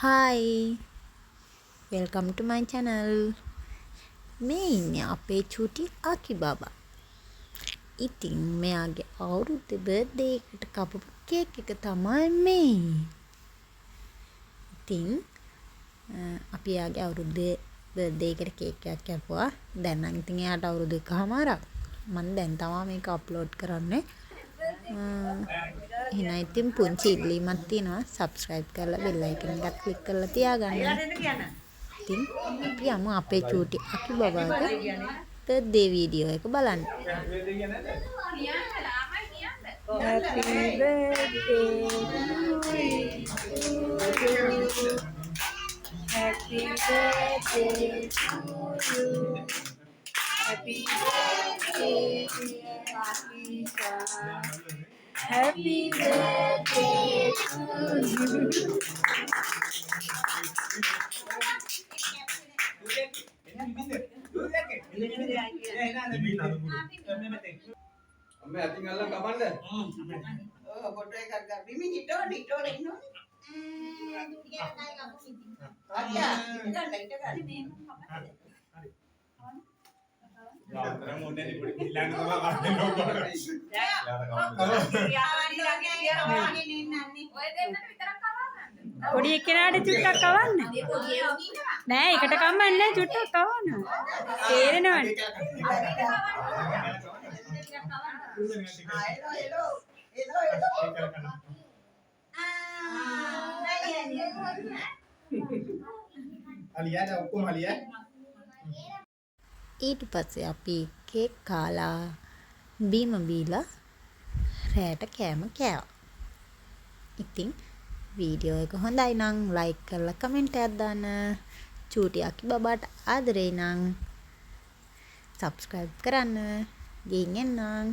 Hi, welcome to my channel. මේ ඉන්නේ අපේ චූටි අකි බබා. ඉතින් මෙයාගේ අවුරුද්ද බර්ත්ඩේ එකට කපපු කේක් එක තමයි මේ. ඉතින් අපි යාගේ අවුරුද්දේ බර්ත්ඩේ එකට කේක් එකක් කැපුවා. දැන් නම් ඉතින් එයාට අවුරුදු 1කමාරක්. මම දැන් තමයි මේක අප්ලෝඩ් කරන්නේ. එහෙනම් ඉතින් පුංචි ඉල්ලීමක් තියෙනවා subscribe කරලා bell icon එකත් click කරලා තියාගන්න. ඉතින් අපි යමු අපේ චූටි අකි බබාගේ birthday වීඩියෝ එක බලන්න. Happy birthday to you. Happy birthday to you. Happy birthday, dear Akisha. Happy birthday to you. අම්මේ අතින් අල්ලන් කපන්න. ෆොටෝ එකක් ගන්න. බිමින් හිටවන්න ඉන්නෝනේ. අයියා ඉත ගන්න. යාතර මොන්නේ පොඩි පිල්ලන්න තමයි කන්නේ නෝකොට. පොඩි එක්කෙනාට චුට්ටක් කවන්න. නෑ එකට කම්මන්නේ නෑ චුට්ටක් කවන්න. තේරෙනවනේ. අලියාද ඔක්කොම අලියා. ඊට පස්සේ අපි කේක් කාලා බීම බීලා රැට කෑම කෑවා. ඉතින් වීඩියෝ එක හොඳයි නම් like කරලා කමෙන්ට් එකක් දාන්න. චූටි අකි බබාට ආදරේ නම් subscribe කරන්න. ගිහින් එන්නම්.